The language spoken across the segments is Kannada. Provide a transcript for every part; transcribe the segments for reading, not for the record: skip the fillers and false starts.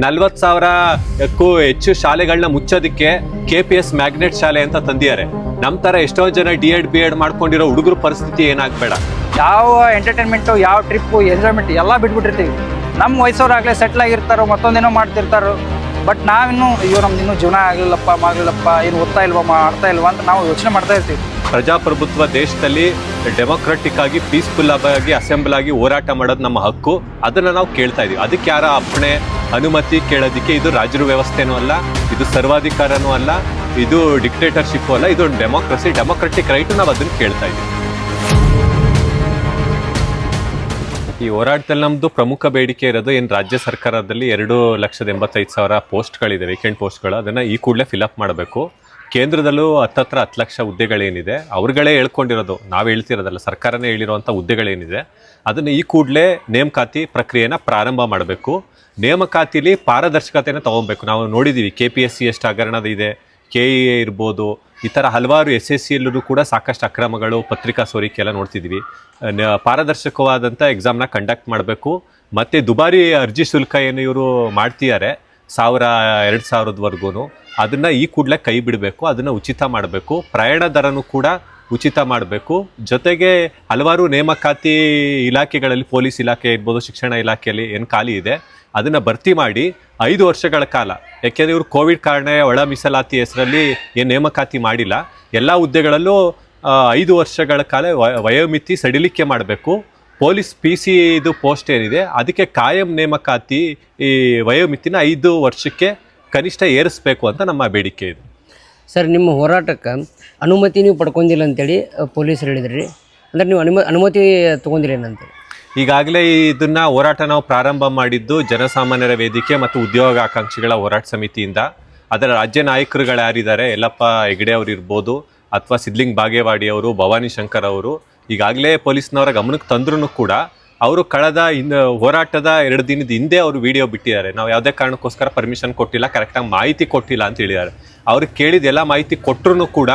40,000ಕ್ಕೂ ಹೆಚ್ಚು ಶಾಲೆಗಳನ್ನ ಮುಚ್ಚೋದಕ್ಕೆ KPS ಮ್ಯಾಗ್ನೆಟ್ ಶಾಲೆ ಅಂತ ತಂದಿದ್ದಾರೆ. ನಮ್ಮ ತರ ಎಷ್ಟೋ ಜನ D.Ed B.Ed ಮಾಡ್ಕೊಂಡಿರೋ ಹುಡುಗರ ಪರಿಸ್ಥಿತಿ ಏನಾಗಬೇಡ. ಯಾವ ಎಂಟರ್ಟೈನ್ಮೆಂಟು, ಯಾವ ಟ್ರಿಪ್ಪು, ಎಂಜಾಯ್ಮೆಂಟ್ ಎಲ್ಲ ಬಿಟ್ಬಿಟ್ಟಿರ್ತೀವಿ. ನಮ್ಮ ವಯಸ್ಸವ್ರಾಗಲೇ ಸೆಟ್ಲ್ ಆಗಿರ್ತಾರೋ, ಮತ್ತೊಂದೇನೋ ಮಾಡ್ತಿರ್ತಾರೋ. ಬಟ್ ನಾವಿನ್ನೂ ಅಯ್ಯೋ ನಮ್ದು ಇನ್ನೂ ಜೀವನ ಆಗಲಿಲ್ಲಪ್ಪ, ಏನು ಓದ್ತಾ ಇಲ್ವಾ, ಮಾಡ್ತಾ ಇಲ್ವಾ ಅಂತ ನಾವು ಯೋಚನೆ ಮಾಡ್ತಾ ಇರ್ತೀವಿ. ಪ್ರಜಾಪ್ರಭುತ್ವ ದೇಶದಲ್ಲಿ ಡೆಮೊಕ್ರೆಟಿಕ್ ಆಗಿ ಪೀಸ್ಫುಲ್ ಆಗಿ ಅಸೆಂಬಲ್ ಆಗಿ ಹೋರಾಟ ಮಾಡೋದು ನಮ್ಮ ಹಕ್ಕು. ಅದನ್ನ ನಾವು ಕೇಳ್ತಾ ಇದೀವಿ. ಅದಕ್ಕೆ ಯಾರ ಅಪ್ಪಣೆ ಅನುಮತಿ ಕೇಳೋದಕ್ಕೆ ಇದು ರಾಜರ ವ್ಯವಸ್ಥೆನೂ ಅಲ್ಲ, ಇದು ಸರ್ವಾಧಿಕಾರನೂ ಅಲ್ಲ, ಇದು ಡಿಕ್ಟೇಟರ್ಶಿಪ್ ಅಲ್ಲ, ಇದು ಡೆಮೊಕ್ರೆಟಿಕ್ ರೈಟ್. ನಾವು ಅದನ್ನ ಕೇಳ್ತಾ ಇದೀವಿ. ಈ ಹೋರಾಟದಲ್ಲಿ ನಮ್ದು ಪ್ರಮುಖ ಬೇಡಿಕೆ ಇರೋದು ಏನು, ರಾಜ್ಯ ಸರ್ಕಾರದಲ್ಲಿ 2,85,000 ಪೋಸ್ಟ್ಗಳಿದೆ, ವೇಕೆಂಟ್ ಪೋಸ್ಟ್ಗಳು. ಅದನ್ನ ಈ ಕೂಡಲೇ ಫಿಲಪ್ ಮಾಡಬೇಕು. ಕೇಂದ್ರದಲ್ಲೂ 10 ಲಕ್ಷ ಹುದ್ದೆಗಳೇನಿದೆ ಅವ್ರುಗಳೇ ಹೇಳ್ಕೊಂಡಿರೋದು, ನಾವು ಹೇಳ್ತಿರೋದಲ್ಲ, ಸರ್ಕಾರನೇ ಹೇಳಿರುವಂಥ ಹುದ್ದೆಗಳೇನಿದೆ ಅದನ್ನು ಈ ಕೂಡಲೇ ನೇಮಕಾತಿ ಪ್ರಕ್ರಿಯೆನ ಪ್ರಾರಂಭ ಮಾಡಬೇಕು. ನೇಮಕಾತಿಲಿ ಪಾರದರ್ಶಕತೆನ ತಗೊಬೇಕು. ನಾವು ನೋಡಿದ್ದೀವಿ KPSC ಎಷ್ಟು ಹಗರಣದ ಇದೆ, KEA ಇರ್ಬೋದು, ಈ ಥರ ಹಲವಾರು SSCಯಲ್ಲೂ ಕೂಡ ಸಾಕಷ್ಟು ಅಕ್ರಮಗಳು, ಪತ್ರಿಕಾ ಸೋರಿಕೆ ಎಲ್ಲ ನೋಡ್ತಿದ್ದೀವಿ. ಪಾರದರ್ಶಕವಾದಂಥ ಎಕ್ಸಾಮ್ನ ಕಂಡಕ್ಟ್ ಮಾಡಬೇಕು. ಮತ್ತು ದುಬಾರಿ ಅರ್ಜಿ ಶುಲ್ಕ ಏನು ಇವರು ಮಾಡ್ತಿದ್ದಾರೆ 1,000-2,000ವರೆಗೂ, ಅದನ್ನು ಈ ಕೂಡಲೇ ಕೈ ಬಿಡಬೇಕು. ಅದನ್ನು ಉಚಿತ ಮಾಡಬೇಕು. ಪ್ರಯಾಣ ದರನೂ ಕೂಡ ಉಚಿತ ಮಾಡಬೇಕು. ಜೊತೆಗೆ ಹಲವಾರು ನೇಮಕಾತಿ ಇಲಾಖೆಗಳಲ್ಲಿ, ಪೊಲೀಸ್ ಇಲಾಖೆ ಇರ್ಬೋದು, ಶಿಕ್ಷಣ ಇಲಾಖೆಯಲ್ಲಿ ಏನು ಖಾಲಿ ಇದೆ ಅದನ್ನು ಭರ್ತಿ ಮಾಡಿ 5 ವರ್ಷಗಳ ಕಾಲ, ಯಾಕೆಂದರೆ ಇವರು ಕೋವಿಡ್ ಕಾರಣ ಒಳ ಮೀಸಲಾತಿ ಹೆಸರಲ್ಲಿ ಏನು ನೇಮಕಾತಿ ಮಾಡಿಲ್ಲ, ಎಲ್ಲ ಹುದ್ದೆಗಳಲ್ಲೂ 5 ವರ್ಷಗಳ ಕಾಲ ವಯೋಮಿತಿ ಸಡಿಲಿಕೆ ಮಾಡಬೇಕು. ಪೊಲೀಸ್ PC ಇದು ಪೋಸ್ಟ್ ಏನಿದೆ ಅದಕ್ಕೆ ಕಾಯಂ ನೇಮಕಾತಿ ಈ ವಯೋಮಿತಿನ 5 ವರ್ಷಕ್ಕೆ ಕನಿಷ್ಠ ಏರಿಸಬೇಕು ಅಂತ ನಮ್ಮ ಬೇಡಿಕೆ ಇದೆ. ಸರ್, ನಿಮ್ಮ ಹೋರಾಟಕ್ಕೆ ಅನುಮತಿ ನೀವು ಪಡ್ಕೊಂಡಿಲ್ಲ ಅಂತೇಳಿ ಪೊಲೀಸರು ಹೇಳಿದ್ರಿ. ಅಂದರೆ ನೀವು ಅನುಮತಿ ತೊಗೊಂಡಿರಿ ಏನಂತೇಳಿ? ಈಗಾಗಲೇ ಇದನ್ನ ಹೋರಾಟ ನಾವು ಪ್ರಾರಂಭ ಮಾಡಿದ್ದು ಜನಸಾಮಾನ್ಯರ ವೇದಿಕೆ ಮತ್ತು ಉದ್ಯೋಗ ಆಕಾಂಕ್ಷಿಗಳ ಹೋರಾಟ ಸಮಿತಿಯಿಂದ. ಅದರ ರಾಜ್ಯ ನಾಯಕರುಗಳು ಯಾರಿದ್ದಾರೆ, ಯಲ್ಲಪ್ಪ ಹೆಗಡೆ ಅವರು ಇರ್ಬೋದು, ಅಥವಾ ಸಿದ್ಲಿಂಗ್ ಬಾಗೇವಾಡಿ ಅವರು, ಭವಾನಿ ಶಂಕರ್ ಅವರು, ಈಗಾಗಲೇ ಪೊಲೀಸ್ನವರ ಗಮನಕ್ಕೆ ತಂದ್ರೂ ಕೂಡ ಅವರು ಕಳೆದ ಹೋರಾಟದ 2 ದಿನದ ಹಿಂದೆ ಅವರು ವಿಡಿಯೋ ಬಿಟ್ಟಿದ್ದಾರೆ. ನಾವು ಯಾವುದೇ ಕಾರಣಕ್ಕೋಸ್ಕರ ಪರ್ಮಿಷನ್ ಕೊಟ್ಟಿಲ್ಲ, ಕರೆಕ್ಟಾಗಿ ಮಾಹಿತಿ ಕೊಟ್ಟಿಲ್ಲ ಅಂತ ಹೇಳಿದ್ದಾರೆ. ಅವ್ರಿಗೆ ಕೇಳಿದ ಎಲ್ಲ ಮಾಹಿತಿ ಕೊಟ್ಟರು ಕೂಡ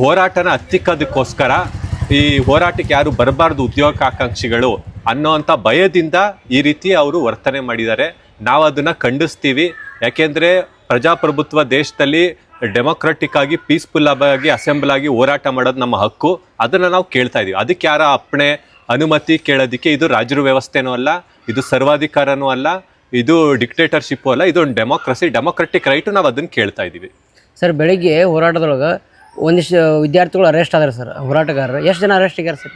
ಹೋರಾಟನ ಹತ್ತಿಕ್ಕೋದಕ್ಕೋಸ್ಕರ, ಈ ಹೋರಾಟಕ್ಕೆ ಯಾರು ಬರಬಾರ್ದು ಉದ್ಯೋಗ ಆಕಾಂಕ್ಷಿಗಳು ಅನ್ನೋವಂಥ ಭಯದಿಂದ ಈ ರೀತಿ ಅವರು ವರ್ತನೆ ಮಾಡಿದ್ದಾರೆ. ನಾವು ಅದನ್ನು ಖಂಡಿಸ್ತೀವಿ. ಯಾಕೆಂದರೆ ಪ್ರಜಾಪ್ರಭುತ್ವ ದೇಶದಲ್ಲಿ ಡೆಮೊಕ್ರೆಟಿಕ್ ಆಗಿ ಪೀಸ್ಫುಲ್ ಆಗಿ ಅಸೆಂಬಲ್ ಆಗಿ ಹೋರಾಟ ಮಾಡೋದು ನಮ್ಮ ಹಕ್ಕು. ಅದನ್ನು ನಾವು ಕೇಳ್ತಾ ಇದೀವಿ. ಅದಕ್ಕೆ ಯಾರ ಅಪ್ಪಣೆ ಅನುಮತಿ ಕೇಳೋದಕ್ಕೆ ಇದು ರಾಜರ ವ್ಯವಸ್ಥೆನೂ ಅಲ್ಲ, ಇದು ಸರ್ವಾಧಿಕಾರನೂ ಅಲ್ಲ, ಇದು ಡಿಕ್ಟೇಟರ್ಶಿಪ್ಪು ಅಲ್ಲ, ಇದು ಡೆಮೊಕ್ರೆಟಿಕ್ ರೈಟು. ನಾವು ಅದನ್ನು ಕೇಳ್ತಾ ಇದ್ದೀವಿ. ಸರ್, ಬೆಳಿಗ್ಗೆ ಹೋರಾಟದೊಳಗೆ ಒಂದಿಷ್ಟು ವಿದ್ಯಾರ್ಥಿಗಳು ಅರೆಸ್ಟ್ ಆದ್ರೆ ಸರ್, ಹೋರಾಟಗಾರರು ಎಷ್ಟು ಜನ ಅರೆಸ್ಟ್ ಆಗ್ಯಾರ ಸರ್?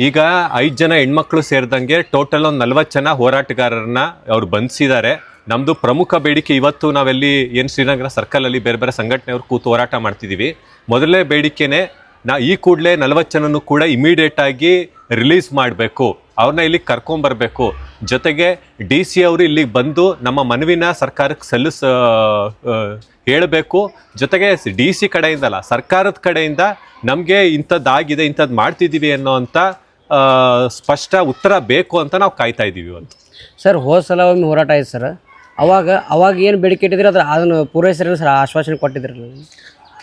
ಈಗ 5 ಜನ ಹೆಣ್ಮಕ್ಳು ಸೇರಿದಂಗೆ ಟೋಟಲ್ ಒಂದು 40 ಜನ ಹೋರಾಟಗಾರರನ್ನ ಅವ್ರು ಬಂಧಿಸಿದ್ದಾರೆ. ನಮ್ಮದು ಪ್ರಮುಖ ಬೇಡಿಕೆ ಇವತ್ತು ನಾವೆಲ್ಲಿ ಏನು ಶ್ರೀನಗರ ಸರ್ಕಲಲ್ಲಿ ಬೇರೆ ಬೇರೆ ಸಂಘಟನೆಯವ್ರು ಕೂತು ಹೋರಾಟ ಮಾಡ್ತಿದ್ದೀವಿ. ಮೊದಲನೇ ಬೇಡಿಕೆನೇ ಈ ಕೂಡಲೇ 40 ಜನನೂ ಕೂಡ ಇಮಿಡಿಯೇಟಾಗಿ ರಿಲೀಸ್ ಮಾಡಬೇಕು, ಅವ್ರನ್ನ ಇಲ್ಲಿಗೆ ಕರ್ಕೊಂಬರ್ಬೇಕು. ಜೊತೆಗೆ DC ಅವರು ಇಲ್ಲಿಗೆ ಬಂದು ನಮ್ಮ ಮನವಿನ ಸರ್ಕಾರಕ್ಕೆ ಹೇಳಬೇಕು. ಜೊತೆಗೆ DC ಕಡೆಯಿಂದಲ್ಲ, ಸರ್ಕಾರದ ಕಡೆಯಿಂದ ನಮಗೆ ಇಂಥದ್ದಾಗಿದೆ, ಇಂಥದ್ದು ಮಾಡ್ತಿದ್ದೀವಿ ಅನ್ನೋವಂಥ ಸ್ಪಷ್ಟ ಉತ್ತರ ಬೇಕು ಅಂತ ನಾವು ಕಾಯ್ತಾ ಇದ್ದೀವಿ ಅಂತ. ಸರ್, ಹೋದ ಸಲ ಒಮ್ಮೆ ಹೋರಾಟ ಆಯ್ತು ಸರ್, ಅವಾಗ ಏನು ಬೇಡಿಕೆ ಇಟ್ಟಿದ್ರೆ ಅದನ್ನು ಪೂರೈಸಿದ್ರೆ ಸರ್, ಆಶ್ವಾಸನೆ ಕೊಟ್ಟಿದ್ರಲ್ಲ?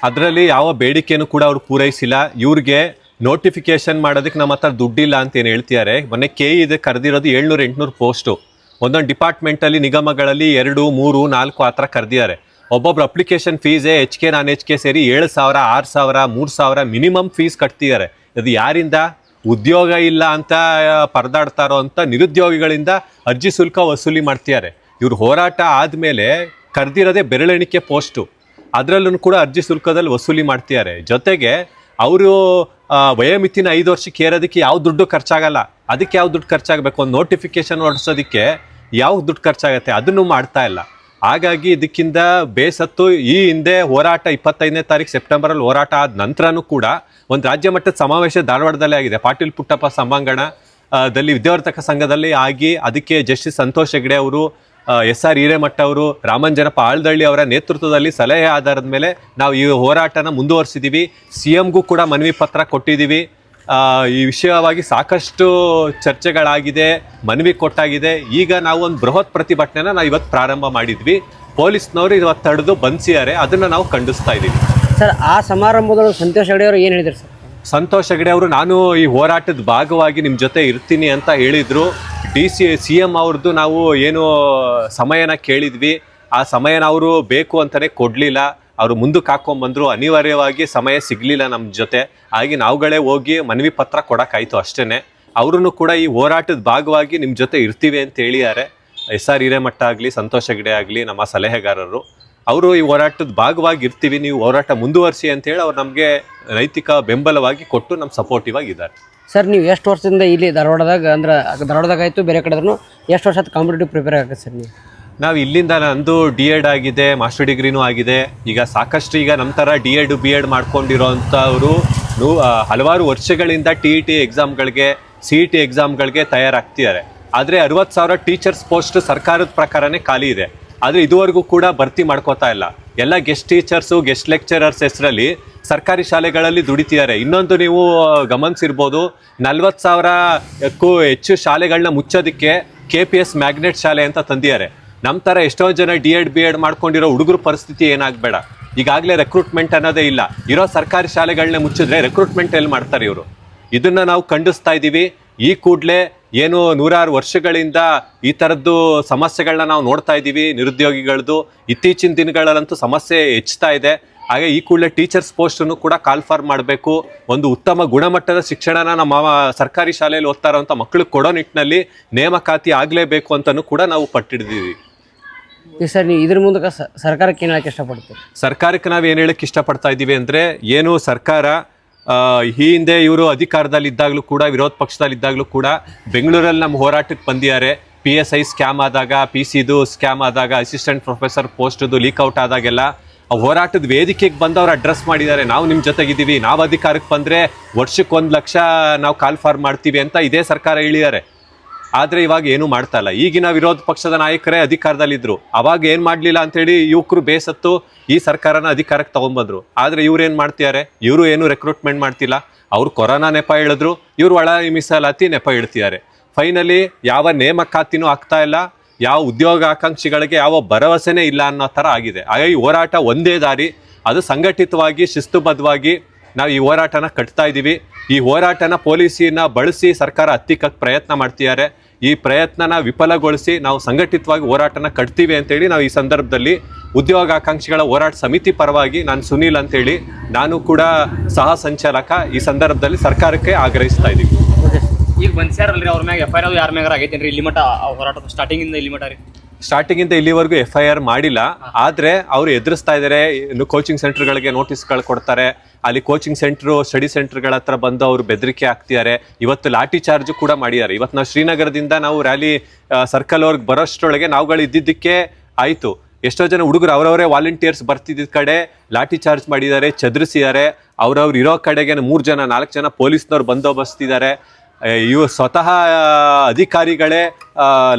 ಅದರಲ್ಲಿ ಯಾವ ಬೇಡಿಕೆನೂ ಕೂಡ ಅವ್ರು ಪೂರೈಸಿಲ್ಲ. ಇವ್ರಿಗೆ ನೋಟಿಫಿಕೇಶನ್ ಮಾಡೋದಕ್ಕೆ ನಮ್ಮ ಹತ್ರ ದುಡ್ಡಿಲ್ಲ ಅಂತ ಏನು ಹೇಳ್ತಿದ್ದಾರೆ. ಮೊನ್ನೆ KE ಇದೆ ಕರೆದಿರೋದು 700-800 ಪೋಸ್ಟು. ಒಂದೊಂದು ಡಿಪಾರ್ಟ್ಮೆಂಟಲ್ಲಿ, ನಿಗಮಗಳಲ್ಲಿ 2, 3, 4 ಆ ಥರ ಕರೆದಿದ್ದಾರೆ. ಒಬ್ಬೊಬ್ರು ಅಪ್ಲಿಕೇಶನ್ ಫೀಸೇ HK non-HK ಸೇರಿ 7,000, 6,000, 3,000 ಮಿನಿಮಮ್ ಫೀಸ್ ಕಟ್ತಿದ್ದಾರೆ. ಅದು ಯಾರಿಂದ? ಉದ್ಯೋಗ ಇಲ್ಲ ಅಂತ ಪರದಾಡ್ತಾರೋ ಅಂತ ನಿರುದ್ಯೋಗಿಗಳಿಂದ ಅರ್ಜಿ ಶುಲ್ಕ ವಸೂಲಿ ಮಾಡ್ತಿದ್ದಾರೆ. ಇವ್ರು ಹೋರಾಟ ಆದಮೇಲೆ ಕರೆದಿರೋದೇ ಬೆರಳೆಣಿಕೆ ಪೋಸ್ಟು, ಅದರಲ್ಲೂ ಕೂಡ ಅರ್ಜಿ ಶುಲ್ಕದಲ್ಲಿ ವಸೂಲಿ ಮಾಡ್ತಿದ್ದಾರೆ. ಜೊತೆಗೆ ಅವರು ವಯೋಮಿತಿನ 5 ವರ್ಷಕ್ಕೆ ಏರೋದಕ್ಕೆ ಯಾವ ದುಡ್ಡು ಖರ್ಚಾಗಲ್ಲ. ಅದಕ್ಕೆ ಯಾವ ದುಡ್ಡು ಖರ್ಚಾಗಬೇಕು? ಒಂದು ನೋಟಿಫಿಕೇಶನ್ ಹೊರಡಿಸೋದಕ್ಕೆ ಯಾವ ದುಡ್ಡು ಖರ್ಚಾಗತ್ತೆ? ಅದನ್ನು ಮಾಡ್ತಾ ಇಲ್ಲ. ಹಾಗಾಗಿ ಇದಕ್ಕಿಂತ ಬೇಸತ್ತು ಈ ಹಿಂದೆ ಹೋರಾಟ 25ನೇ ತಾರೀಕು ಸೆಪ್ಟೆಂಬರಲ್ಲಿ ಹೋರಾಟ ಆದ ನಂತರನೂ ಕೂಡ ಒಂದು ರಾಜ್ಯ ಮಟ್ಟದ ಸಮಾವೇಶ ಧಾರವಾಡದಲ್ಲೇ ಆಗಿದೆ. ಪಾಟೀಲ್ ಪುಟ್ಟಪ್ಪ ಸಭಾಂಗಣದಲ್ಲಿ ವಿದ್ಯಾವರ್ತಕ ಸಂಘದಲ್ಲಿ ಆಗಿ, ಅದಕ್ಕೆ ಜಸ್ಟಿಸ್ ಸಂತೋಷ್ ಹೆಗ್ಡೆ ಅವರು, SR ಹಿರೇಮಠ ಅವರು, ರಾಮಂಜನಪ್ಪ ಆಳ್ದಳ್ಳಿ ಅವರ ನೇತೃತ್ವದಲ್ಲಿ ಸಲಹೆ ಆಧಾರದ ಮೇಲೆ ನಾವು ಈ ಹೋರಾಟನ ಮುಂದುವರಿಸಿದ್ದೀವಿ. CMಗೂ ಕೂಡ ಮನವಿ ಪತ್ರ ಕೊಟ್ಟಿದ್ದೀವಿ. ಈ ವಿಷಯವಾಗಿ ಸಾಕಷ್ಟು ಚರ್ಚೆಗಳಾಗಿದೆ, ಮನವಿ ಕೊಟ್ಟಾಗಿದೆ. ಈಗ ನಾವು ಒಂದು ಬೃಹತ್ ಪ್ರತಿಭಟನೆನ ನಾವು ಇವತ್ತು ಪ್ರಾರಂಭ ಮಾಡಿದ್ವಿ. ಪೊಲೀಸ್ನವರು ಇವತ್ತು ತಡೆದು ಬಂಧಿಸಿದ್ದಾರೆ. ಅದನ್ನು ನಾವು ಖಂಡಿಸ್ತಾ ಇದ್ದೀವಿ. ಸರ್, ಆ ಸಮಾರಂಭದೊಳಗೆ ಸಂತೋಷ್ ಹೆಗ್ಡೆ ಅವರು ಏನು ಹೇಳಿದ್ರು ಸರ್? ಸಂತೋಷ್ ಹೆಗಡೆ ಅವರು ನಾನು ಈ ಹೋರಾಟದ ಭಾಗವಾಗಿ ನಿಮ್ಮ ಜೊತೆ ಇರ್ತೀನಿ ಅಂತ ಹೇಳಿದ್ರು. CM ಅವ್ರದ್ದು ನಾವು ಏನು ಸಮಯನ ಕೇಳಿದ್ವಿ, ಆ ಸಮಯನ ಅವರು ಬೇಕು ಅಂತಲೇ ಕೊಡಲಿಲ್ಲ. ಅವರು ಮುಂದಕ್ಕೆ ಹಾಕೊಂಡ್ಬಂದ್ರು, ಅನಿವಾರ್ಯವಾಗಿ ಸಮಯ ಸಿಗಲಿಲ್ಲ ನಮ್ಮ ಜೊತೆ. ಹಾಗೆ ನಾವುಗಳೇ ಹೋಗಿ ಮನವಿ ಪತ್ರ ಕೊಡೋಕ್ಕಾಯ್ತು ಅಷ್ಟೇ. ಅವ್ರೂ ಕೂಡ ಈ ಹೋರಾಟದ ಭಾಗವಾಗಿ ನಿಮ್ಮ ಜೊತೆ ಇರ್ತೀವಿ ಅಂತ ಹೇಳಿದ್ದಾರೆ. SR ಹಿರೇಮಠ ಆಗಲಿ, ಸಂತೋಷ್ ಹೆಗಡೆ ಆಗಲಿ, ನಮ್ಮ ಸಲಹೆಗಾರರು ಅವರು ಈ ಹೋರಾಟದ ಭಾಗವಾಗಿ ಇರ್ತೀವಿ, ನೀವು ಹೋರಾಟ ಮುಂದುವರಿಸಿ ಅಂತೇಳಿ ಅವ್ರು ನಮಗೆ ನೈತಿಕ ಬೆಂಬಲವಾಗಿ ಕೊಟ್ಟು ನಮ್ಮ ಸಪೋರ್ಟಿವ್ ಆಗಿದ್ದಾರೆ. ಸರ್ ನೀವು ಎಷ್ಟು ವರ್ಷದಿಂದ ಇಲ್ಲಿ ಧಾರವಾಡದಾಗ ಅಂದ್ರೆ ಧಾರವಾಡದಾಗ ಆಯಿತು ಬೇರೆ ಕಡೆ ಆದ್ರೂ ಎಷ್ಟು ವರ್ಷದ ಕಾಂಪಿಟೇಟಿವ್ ಪ್ರಿಪೇರ್ ಆಗುತ್ತೆ ಸರ್ ನೀವು? ನಾವು ಇಲ್ಲಿಂದ ನಂದು DED ಆಗಿದೆ, ಮಾಸ್ಟರ್ ಡಿಗ್ರಿನೂ ಆಗಿದೆ. ಈಗ ಸಾಕಷ್ಟು ಈಗ ನಮ್ಮ ಥರ DED BEd ಮಾಡ್ಕೊಂಡಿರೋಂಥವರು ಹಲವಾರು ವರ್ಷಗಳಿಂದ TET ಎಕ್ಸಾಮ್ಗಳಿಗೆ, CET ಎಕ್ಸಾಮ್ಗಳಿಗೆ ತಯಾರಾಗ್ತಿದ್ದಾರೆ. ಆದರೆ 60,000 ಟೀಚರ್ಸ್ ಪೋಸ್ಟ್ ಸರ್ಕಾರದ ಪ್ರಕಾರನೇ ಖಾಲಿ ಇದೆ. ಆದರೆ ಇದುವರೆಗೂ ಕೂಡ ಭರ್ತಿ ಮಾಡ್ಕೋತಾ ಇಲ್ಲ. ಎಲ್ಲ ಗೆಸ್ಟ್ ಟೀಚರ್ಸು, ಗೆಸ್ಟ್ ಲೆಕ್ಚರರ್ಸ್ ಹೆಸರಲ್ಲಿ ಸರ್ಕಾರಿ ಶಾಲೆಗಳಲ್ಲಿ ದುಡಿತಿದ್ದಾರೆ. ಇನ್ನೊಂದು ನೀವು ಗಮನಿಸಿರ್ಬೋದು, 40,000ಕ್ಕೂ ಹೆಚ್ಚು ಶಾಲೆಗಳನ್ನ ಮುಚ್ಚೋದಕ್ಕೆ KPS ಮ್ಯಾಗ್ನೆಟ್ ಶಾಲೆ ಅಂತ ತಂದಿದ್ದಾರೆ. ನಮ್ಮ ಥರ ಎಷ್ಟೋ ಜನ DED BEd ಮಾಡ್ಕೊಂಡಿರೋ ಹುಡುಗರ ಪರಿಸ್ಥಿತಿ ಏನಾಗಬೇಡ. ಈಗಾಗಲೇ ರೆಕ್ರೂಟ್ಮೆಂಟ್ ಅನ್ನೋದೇ ಇಲ್ಲ. ಇರೋ ಸರ್ಕಾರಿ ಶಾಲೆಗಳನ್ನ ಮುಚ್ಚಿದ್ರೆ ರೆಕ್ರೂಟ್ಮೆಂಟ್ ಎಲ್ಲಿ ಮಾಡ್ತಾರೆ ಇವರು? ಇದನ್ನು ನಾವು ಖಂಡಿಸ್ತಾ ಇದ್ದೀವಿ. ಈ ಕೂಡಲೇ ಏನು 106 ವರ್ಷಗಳಿಂದ ಈ ಥರದ್ದು ಸಮಸ್ಯೆಗಳನ್ನ ನಾವು ನೋಡ್ತಾ ಇದ್ದೀವಿ. ನಿರುದ್ಯೋಗಿಗಳದ್ದು ಇತ್ತೀಚಿನ ದಿನಗಳಲ್ಲಂತೂ ಸಮಸ್ಯೆ ಹೆಚ್ಚುತ್ತಾ ಇದೆ. ಹಾಗೆ ಈ ಕೂಡಲೇ ಟೀಚರ್ಸ್ ಪೋಸ್ಟನ್ನು ಕೂಡ ಕಾಲ್ಫಾರ್ಮ್ ಮಾಡಬೇಕು. ಒಂದು ಉತ್ತಮ ಗುಣಮಟ್ಟದ ಶಿಕ್ಷಣನ ನಮ್ಮ ಸರ್ಕಾರಿ ಶಾಲೆಯಲ್ಲಿ ಓದ್ತಾ ಇರೋಂಥ ಮಕ್ಕಳಿಗೆ ಕೊಡೋ ನಿಟ್ಟಿನಲ್ಲಿ ನೇಮಕಾತಿ ಆಗಲೇಬೇಕು ಅಂತಲೂ ಕೂಡ ನಾವು ಪಟ್ಟಿದ್ದೀವಿ. ಈಗ ಸರ್ ನೀವು ಇದ್ರ ಮೂಲಕ ಸರ್ಕಾರಕ್ಕೆ ಏನು ಹೇಳಕ್ಕೆ ಇಷ್ಟಪಡ್ತೀವಿ? ಸರ್ಕಾರಕ್ಕೆ ನಾವು ಏನು ಹೇಳಕ್ಕೆ ಇಷ್ಟಪಡ್ತಾ ಇದ್ದೀವಿ ಅಂದರೆ, ಏನು ಸರ್ಕಾರ ಈ ಹಿಂದೆ ಇವರು ಅಧಿಕಾರದಲ್ಲಿ ಇದ್ದಾಗಲೂ ಕೂಡ, ವಿರೋಧ ಪಕ್ಷದಲ್ಲಿ ಇದ್ದಾಗಲೂ ಕೂಡ ಬೆಂಗಳೂರಲ್ಲಿ ನಮ್ಮ ಹೋರಾಟಕ್ಕೆ ಬಂದಿದ್ದಾರೆ. PSI ಸ್ಕ್ಯಾಮ್ ಆದಾಗ, PCದು ಸ್ಕ್ಯಾಮ್ ಆದಾಗ, ಅಸಿಸ್ಟೆಂಟ್ ಪ್ರೊಫೆಸರ್ ಪೋಸ್ಟ್ದು ಲೀಕ್ಔಟ್ ಆದಾಗೆಲ್ಲ ಆ ಹೋರಾಟದ ವೇದಿಕೆಗೆ ಬಂದು ಅವ್ರು ಅಡ್ರೆಸ್ ಮಾಡಿದ್ದಾರೆ. ನಾವು ನಿಮ್ಮ ಜೊತೆಗಿದ್ದೀವಿ, ನಾವು ಅಧಿಕಾರಕ್ಕೆ ಬಂದರೆ ವರ್ಷಕ್ಕೆ 1 ಲಕ್ಷ ನಾವು ಕಾಲ್ಫಾರ್ಮ್ ಮಾಡ್ತೀವಿ ಅಂತ ಇದೇ ಸರ್ಕಾರ ಹೇಳಿದ್ದಾರೆ. ಆದರೆ ಇವಾಗ ಏನೂ ಮಾಡ್ತಾ ಇಲ್ಲ. ಈಗಿನ ವಿರೋಧ ಪಕ್ಷದ ನಾಯಕರೇ ಅಧಿಕಾರದಲ್ಲಿದ್ದರು, ಅವಾಗ ಏನು ಮಾಡಲಿಲ್ಲ ಅಂಥೇಳಿ ಯುವಕರು ಬೇಸತ್ತು ಈ ಸರ್ಕಾರನ ಅಧಿಕಾರಕ್ಕೆ ತೊಗೊಂಡ್ಬಂದರು. ಆದರೆ ಇವ್ರು ಏನು ಮಾಡ್ತಿದ್ದಾರೆ? ಇವರು ಏನು ರೆಕ್ರೂಟ್ಮೆಂಟ್ ಮಾಡ್ತಿಲ್ಲ. ಅವ್ರು ಕೊರೋನಾ ನೆಪ ಹೇಳಿದ್ರು, ಇವರು ಒಳ ಮೀಸಲಾತಿ ನೆಪ ಇಡ್ತಿದ್ದಾರೆ. ಫೈನಲಿ ಯಾವ ನೇಮಕಾತಿನೂ ಆಗ್ತಾ ಇಲ್ಲ, ಯಾವ ಉದ್ಯೋಗಾಕಾಂಕ್ಷಿಗಳಿಗೆ ಯಾವ ಭರವಸೆನೇ ಇಲ್ಲ ಅನ್ನೋ ಥರ ಆಗಿದೆ. ಹಾಗಾಗಿ ಹೋರಾಟ ಒಂದೇ ದಾರಿ, ಅದು ಸಂಘಟಿತವಾಗಿ ಶಿಸ್ತುಬದ್ಧವಾಗಿ ನಾವು ಈ ಹೋರಾಟನ ಕಟ್ತಾ ಇದ್ದೀವಿ. ಈ ಹೋರಾಟನ ಪೊಲೀಸಿನ ಬಳಸಿ ಸರ್ಕಾರ ಹತ್ತಿಕ್ಕಕ್ಕೆ ಪ್ರಯತ್ನ ಮಾಡ್ತಿದ್ದಾರೆ. ಈ ಪ್ರಯತ್ನನ ವಿಫಲಗೊಳಿಸಿ ನಾವು ಸಂಘಟಿತವಾಗಿ ಹೋರಾಟನ ಕಟ್ತೀವಿ ಅಂತೇಳಿ ನಾವು ಈ ಸಂದರ್ಭದಲ್ಲಿ ಉದ್ಯೋಗಾಕಾಂಕ್ಷಿಗಳ ಹೋರಾಟ ಸಮಿತಿ ಪರವಾಗಿ ನಾನು ಸುನೀಲ್ ಅಂತೇಳಿ, ನಾನು ಕೂಡ ಸಹ ಸಂಚಾಲಕ, ಈ ಸಂದರ್ಭದಲ್ಲಿ ಸರ್ಕಾರಕ್ಕೆ ಆಗ್ರಹಿಸ್ತಾ ಇದ್ದೀವಿ. ಈಗ ಬಂದ್ಸ್ಯಾರಲ್ರಿ ಅವ್ರ ಮ್ಯಾಗ FIR ಯಾರ ಮ್ಯಾಗಾರ ಆಗೈತೇನ್ರಿ? ಇಲ್ಲಿ ಮಟ್ಟ ಹೋರಾಟ ಸ್ಟಾರ್ಟಿಂಗಿಂದ ಇಲ್ಲಿ ಮಟ್ಟ ರೀ? ಸ್ಟಾರ್ಟಿಂಗಿಂದ ಇಲ್ಲಿವರೆಗೂ FIR ಮಾಡಿಲ್ಲ. ಆದರೆ ಅವರು ಎದುರಿಸ್ತಾ ಇದ್ದಾರೆ. ಇನ್ನು ಕೋಚಿಂಗ್ ಸೆಂಟರ್ಗಳಿಗೆ ನೋಟಿಸ್ಗಳು ಕೊಡ್ತಾರೆ. ಅಲ್ಲಿ ಕೋಚಿಂಗ್ ಸೆಂಟ್ರು, ಸ್ಟಡಿ ಸೆಂಟರ್ಗಳ ಹತ್ರ ಬಂದು ಅವರು ಬೆದರಿಕೆ ಹಾಕ್ತಿದ್ದಾರೆ. ಇವತ್ತು ಲಾಠಿ ಚಾರ್ಜ್ ಕೂಡ ಮಾಡಿದ್ದಾರೆ. ಇವತ್ತು ನಾವು ಶ್ರೀನಗರದಿಂದ ನಾವು ರ್ಯಾಲಿ ಸರ್ಕಲ್ವರೆಗೆ ಬರೋಷ್ಟರೊಳಗೆ ನಾವುಗಳು ಇದ್ದಿದ್ದಕ್ಕೆ ಆಯಿತು. ಎಷ್ಟೋ ಜನ ಹುಡುಗರು ಅವರವರೇ ವಾಲಂಟಿಯರ್ಸ್ ಬರ್ತಿದ್ದ ಕಡೆ ಲಾಠಿ ಚಾರ್ಜ್ ಮಾಡಿದ್ದಾರೆ, ಚದುರಿಸಿದ್ದಾರೆ. ಅವ್ರವ್ರು ಇರೋ ಕಡೆಗೆ 3 ಜನ 4 ಜನ ಪೊಲೀಸ್ನವ್ರು ಬಂದೋಬಸ್ತಿದ್ದಾರೆ. ಇವು ಸ್ವತಃ ಅಧಿಕಾರಿಗಳೇ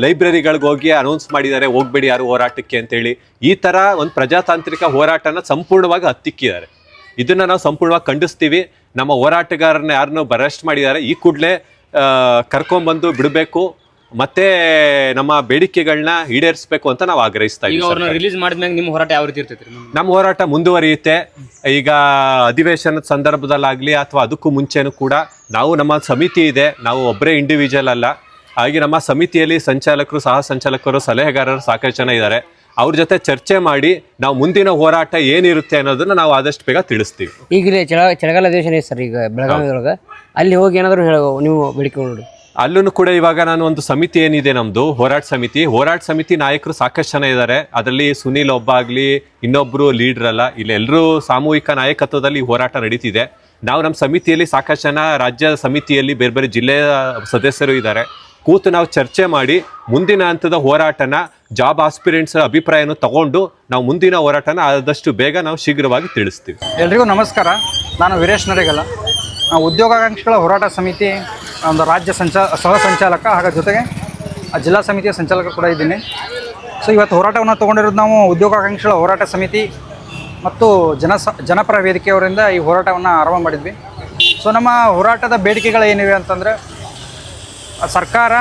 ಲೈಬ್ರರಿಗಳಿಗೆ ಹೋಗಿ ಅನೌನ್ಸ್ ಮಾಡಿದ್ದಾರೆ, ಹೋಗ್ಬೇಡಿ ಯಾರು ಹೋರಾಟಕ್ಕೆ ಅಂತೇಳಿ. ಈ ಥರ ಒಂದು ಪ್ರಜಾತಾಂತ್ರಿಕ ಹೋರಾಟನ ಸಂಪೂರ್ಣವಾಗಿ ಹತ್ತಿಕ್ಕಿದ್ದಾರೆ. ಇದನ್ನು ನಾವು ಸಂಪೂರ್ಣವಾಗಿ ಖಂಡಿಸ್ತೀವಿ. ನಮ್ಮ ಹೋರಾಟಗಾರರನ್ನ ಯಾರನ್ನೂ ಅರೆಸ್ಟ್ ಮಾಡಿದ್ದಾರೆ, ಈ ಕೂಡಲೇ ಕರ್ಕೊಂಡ್ಬಂದು ಬಿಡಬೇಕು, ಮತ್ತೆ ನಮ್ಮ ಬೇಡಿಕೆಗಳನ್ನ ಈಡೇರಿಸಬೇಕು ಅಂತ ನಾವು ಆಗ್ರಹಿಸ್ತಾ ಇದ್ದೀವಿ. ಅವ್ರನ್ನ ರಿಲೀಸ್ ಮಾಡಿದ್ಮ್ಯಾಗ ನಿಮ್ಮ ಹೋರಾಟ ಯಾವ ರೀತಿ ಇರ್ತೈತ್ರಿ? ನಮ್ಮ ಹೋರಾಟ ಮುಂದುವರಿಯುತ್ತೆ. ಈಗ ಅಧಿವೇಶನದ ಸಂದರ್ಭದಲ್ಲಾಗಲಿ ಅಥವಾ ಅದಕ್ಕೂ ಮುಂಚೆನೂ ಕೂಡ ನಾವು, ನಮ್ಮ ಸಮಿತಿ ಇದೆ, ನಾವು ಒಬ್ಬರೇ ಇಂಡಿವಿಜುವಲ್ ಅಲ್ಲ. ಹಾಗೆ ನಮ್ಮ ಸಮಿತಿಯಲ್ಲಿ ಸಂಚಾಲಕರು, ಸಹ ಸಂಚಾಲಕರು, ಸಲಹೆಗಾರರು ಸಾಕಷ್ಟು ಜನ ಇದ್ದಾರೆ. ಅವ್ರ ಜೊತೆ ಚರ್ಚೆ ಮಾಡಿ ನಾವು ಮುಂದಿನ ಹೋರಾಟ ಏನಿರುತ್ತೆ ಅನ್ನೋದನ್ನ ನಾವು ಆದಷ್ಟು ಬೇಗ ತಿಳಿಸ್ತೀವಿ. ಈಗ ಚಳಿಗಾಲ ಅಧಿವೇಶನ ಇದೆ ಸರ್ ಈಗ ಬೆಳಗಾವಿ ಒಳಗೆ, ಅಲ್ಲಿ ಹೋಗಿ ಏನಾದರೂ ನೀವು ಬೇಡಿಕೆ ನೋಡಿ? ಅಲ್ಲೂ ಕೂಡ ಇವಾಗ ನಾನು ಒಂದು ಸಮಿತಿ ಏನಿದೆ ನಮ್ಮದು ಹೋರಾಟ ಸಮಿತಿ ನಾಯಕರು ಸಾಕಷ್ಟು ಜನ ಇದ್ದಾರೆ. ಅದರಲ್ಲಿ ಸುನೀಲ್ ಒಬ್ಬ ಆಗಲಿ, ಇನ್ನೊಬ್ಬರು ಲೀಡ್ರ್ ಅಲ್ಲ, ಇಲ್ಲಿ ಎಲ್ಲರೂ ಸಾಮೂಹಿಕ ನಾಯಕತ್ವದಲ್ಲಿ ಹೋರಾಟ ನಡೀತಿದೆ. ನಾವು ನಮ್ಮ ಸಮಿತಿಯಲ್ಲಿ ಸಾಕಷ್ಟು ಜನ ರಾಜ್ಯ ಸಮಿತಿಯಲ್ಲಿ ಬೇರೆ ಬೇರೆ ಜಿಲ್ಲೆಯ ಸದಸ್ಯರು ಇದ್ದಾರೆ. ಕೂತು ನಾವು ಚರ್ಚೆ ಮಾಡಿ ಮುಂದಿನ ಹಂತದ ಹೋರಾಟನ ಜಾಬ್ ಆಸ್ಪಿರೆಂಟ್ಸ್ ಅಭಿಪ್ರಾಯನೂ ತಗೊಂಡು ನಾವು ಮುಂದಿನ ಹೋರಾಟನ ಆದಷ್ಟು ಬೇಗ ನಾವು ಶೀಘ್ರವಾಗಿ ತಿಳಿಸ್ತೀವಿ. ಎಲ್ರಿಗೂ ನಮಸ್ಕಾರ. ನಾನು ವೀರೇಶ್ ನರೇಗಲ, ಉದ್ಯೋಗಾಕಾಂಕ್ಷಿಗಳ ಹೋರಾಟ ಸಮಿತಿ ಒಂದು ರಾಜ್ಯ ಸಹ ಸಂಚಾಲಕ, ಹಾಗೆ ಜೊತೆಗೆ ಜಿಲ್ಲಾ ಸಮಿತಿಯ ಸಂಚಾಲಕ ಕೂಡ ಇದ್ದೀನಿ. ಸೊ ಇವತ್ತು ಹೋರಾಟವನ್ನು ತೊಗೊಂಡಿರೋದು ನಾವು ಉದ್ಯೋಗಾಕಾಂಕ್ಷಿಗಳ ಹೋರಾಟ ಸಮಿತಿ ಮತ್ತು ಜನಪರ ವೇದಿಕೆಯವರಿಂದ ಈ ಹೋರಾಟವನ್ನು ಆರಂಭ ಮಾಡಿದ್ವಿ. ಸೊ ನಮ್ಮ ಹೋರಾಟದ ಬೇಡಿಕೆಗಳು ಏನಿವೆ ಅಂತಂದರೆ, ಸರ್ಕಾರ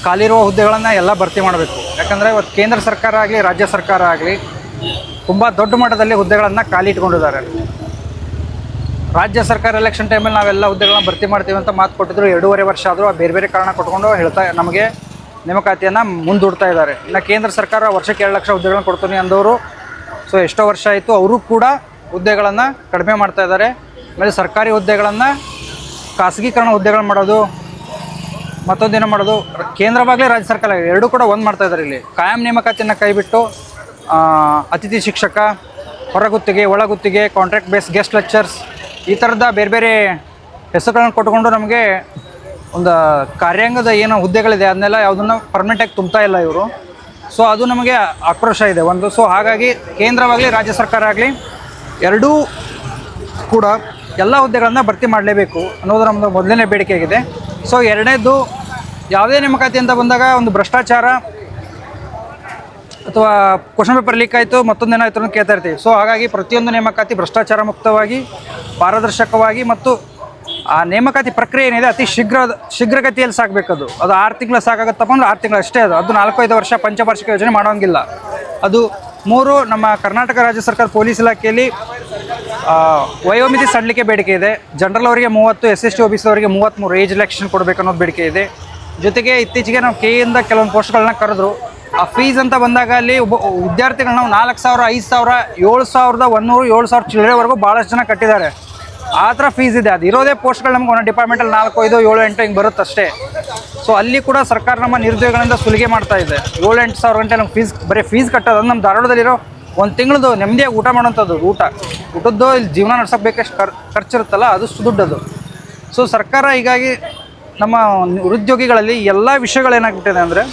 ಖಾಲಿರುವ ಹುದ್ದೆಗಳನ್ನು ಎಲ್ಲ ಭರ್ತಿ ಮಾಡಬೇಕು. ಯಾಕಂದರೆ ಇವತ್ತು ಕೇಂದ್ರ ಸರ್ಕಾರ ಆಗಲಿ, ರಾಜ್ಯ ಸರ್ಕಾರ ಆಗಲಿ ತುಂಬ ದೊಡ್ಡ ಮಟ್ಟದಲ್ಲಿ ಹುದ್ದೆಗಳನ್ನು ಖಾಲಿ ಇಟ್ಕೊಂಡಿದ್ದಾರೆ. ರಾಜ್ಯ ಸರ್ಕಾರ ಎಲೆಕ್ಷನ್ ಟೈಮಲ್ಲಿ ನಾವೆಲ್ಲ ಹುದ್ದೆಗಳನ್ನ ಭರ್ತಿ ಮಾಡ್ತೀವಿ ಅಂತ ಮಾತು ಕೊಟ್ಟಿದ್ರು. 2.5 ವರ್ಷ ಆದರೂ ಬೇರೆ ಬೇರೆ ಕಾರಣ ಕೊಟ್ಕೊಂಡು ನಮಗೆ ನೇಮಕಾತಿಯನ್ನು ಮುಂದೂಡ್ತಾ ಇದ್ದಾರೆ. ಇನ್ನು ಕೇಂದ್ರ ಸರ್ಕಾರ ವರ್ಷಕ್ಕೆ 2 ಲಕ್ಷ ಹುದ್ದೆಗಳನ್ನ ಕೊಡ್ತೀನಿ ಅಂದವರು ಸೊ ಎಷ್ಟೋ ವರ್ಷ ಆಯಿತು, ಅವರು ಕೂಡ ಹುದ್ದೆಗಳನ್ನು ಕಡಿಮೆ ಮಾಡ್ತಾ ಇದ್ದಾರೆ. ಆಮೇಲೆ ಸರ್ಕಾರಿ ಹುದ್ದೆಗಳನ್ನು ಖಾಸಗೀಕರಣ ಹುದ್ದೆಗಳನ್ನ ಮಾಡೋದು, ಮತ್ತೊಂದೇನೋ ಮಾಡೋದು, ಕೇಂದ್ರವಾಗಲೇ ರಾಜ್ಯ ಸರ್ಕಾರ ಎರಡೂ ಕೂಡ ಒಂದು ಮಾಡ್ತಾ ಇದ್ದಾರೆ. ಇಲ್ಲಿ ಕಾಯಂ ನೇಮಕಾತಿಯನ್ನು ಕೈಬಿಟ್ಟು ಅತಿಥಿ ಶಿಕ್ಷಕ, ಹೊರಗುತ್ತಿಗೆ, ಒಳಗುತ್ತಿಗೆ, ಕಾಂಟ್ರಾಕ್ಟ್ ಬೇಸ್ ಗೆಸ್ಟ್ ಲೆಕ್ಚರ್ಸ್ ಈ ಥರದ ಬೇರೆ ಬೇರೆ ಹೆಸರುಗಳನ್ನು ಕೊಟ್ಕೊಂಡು ನಮಗೆ ಒಂದು ಕಾರ್ಯಾಂಗದ ಏನೋ ಹುದ್ದೆಗಳಿದೆ ಅದನ್ನೆಲ್ಲ ಯಾವುದನ್ನು ಪರ್ಮನೆಂಟಾಗಿ ತುಂಬ್ತಾ ಇಲ್ಲ ಇವರು. ಸೊ ಅದು ನಮಗೆ ಆಕ್ರೋಶ ಇದೆ ಒಂದು. ಸೊ ಹಾಗಾಗಿ ಕೇಂದ್ರವಾಗಲಿ ರಾಜ್ಯ ಸರ್ಕಾರ ಆಗಲಿ ಎರಡೂ ಕೂಡ ಎಲ್ಲ ಹುದ್ದೆಗಳನ್ನು ಭರ್ತಿ ಮಾಡಲೇಬೇಕು ಅನ್ನೋದು ನಮ್ಮದು ಮೊದಲನೇ ಬೇಡಿಕೆ ಆಗಿದೆ. ಸೊ ಎರಡನೇದು, ಯಾವುದೇ ನೇಮಕಾತಿ ಅಂತ ಬಂದಾಗ ಒಂದು ಭ್ರಷ್ಟಾಚಾರ ಅಥವಾ ಕ್ವಶನ್ ಪೇಪರ್ ಲೀಕ್ ಆಯಿತು, ಮತ್ತೊಂದೇನಾಯಿತು ಅಂತ ಕೇಳ್ತಾ ಇರ್ತೀವಿ. ಸೊ ಹಾಗಾಗಿ ಪ್ರತಿಯೊಂದು ನೇಮಕಾತಿ ಭ್ರಷ್ಟಾಚಾರ ಮುಕ್ತವಾಗಿ, ಪಾರದರ್ಶಕವಾಗಿ ಮತ್ತು ಆ ನೇಮಕಾತಿ ಪ್ರಕ್ರಿಯೆ ಏನಿದೆ ಅತಿ ಶೀಘ್ರಗತಿಯಲ್ಲಿ ಸಾಗಬೇಕದು. ಅದು 6 ತಿಂಗಳು ಸಾಕಾಗುತ್ತಪ್ಪ ಅಂದ್ರೆ 6 ತಿಂಗಳು ಅಷ್ಟೇ. ಅದು 4-5 ವರ್ಷ ಪಂಚವಾರ್ಷಿಕ ಯೋಜನೆ ಮಾಡೋಂಗಿಲ್ಲ. ಅದು 3, ನಮ್ಮ ಕರ್ನಾಟಕ ರಾಜ್ಯ ಸರ್ಕಾರ ಪೊಲೀಸ್ ಇಲಾಖೆಯಲ್ಲಿ ವಯೋಮಿತಿ ಸಡಲಿಕೆ ಬೇಡಿಕೆ ಇದೆ. ಜನರಲ್ ಅವರಿಗೆ 30, SST OBC ಅವರಿಗೆ 33 ಏಜ್ ರಿಲ್ಯಾಕ್ಸೇಷನ್ ಕೊಡಬೇಕು ಅನ್ನೋದು ಬೇಡಿಕೆ ಇದೆ. ಜೊತೆಗೆ ಇತ್ತೀಚೆಗೆ ನಾವು ಕೆಯಿಂದ ಕೆಲವೊಂದು ಪೋಸ್ಟ್ಗಳನ್ನ ಕರೆದ್ರು. ಆ ಫೀಸ್ ಅಂತ ಬಂದಾಗ ಅಲ್ಲಿ ಒಬ್ಬ ವಿದ್ಯಾರ್ಥಿಗಳು ನಾವು 4,000, 5,000, 7,100, 7,000 ಚಿಲ್ಲರೆವರೆಗೂ ಭಾಳಷ್ಟು ಜನ ಕಟ್ಟಿದ್ದಾರೆ. ಆ ಥರ ಫೀಸ್ ಇದೆ. ಅದು ಇರೋದೇ ಪೋಸ್ಟ್ಗಳು ನಮ್ಗೆ ಒಂದೊಂದು ಡಿಪಾರ್ಟ್ಮೆಂಟಲ್ಲಿ 4, 5, 7, 8 ಹಿಂಗೆ ಬರುತ್ತಷ್ಟೇ. ಸೊ ಅಲ್ಲಿ ಕೂಡ ಸರ್ಕಾರ ನಮ್ಮ ನಿರುದ್ಯೋಗಗಳಿಂದ ಸುಲಿಗೆ ಮಾಡ್ತಾ ಇದೆ. 7-8 ಸಾವಿರ ಗಂಟೆ ನಮ್ಗೆ ಬರೀ ಫೀಸ್ ಕಟ್ಟೋದು. ಅದು ನಮ್ಮ ಧಾರವಾಡದಲ್ಲಿರೋ 1 ತಿಂಗಳದು ನೆಮ್ಮದಿಯಾಗಿ ಊಟ ಮಾಡೋಂಥದ್ದು. ಊಟದ್ದು ಇಲ್ಲಿ ಜೀವನ ನಡ್ಸೋಕೆ ಬೇಕಷ್ಟು ಖರ್ಚಿರುತ್ತಲ್ಲ, ಅದು ದುಡ್ಡದು. ಸೊ ಸರ್ಕಾರ ಹೀಗಾಗಿ ನಮ್ಮ ನಿರುದ್ಯೋಗಿಗಳಲ್ಲಿ ಎಲ್ಲ ವಿಷಯಗಳೇನಾಗ್ಬಿಟ್ಟಿದೆ ಅಂದರೆ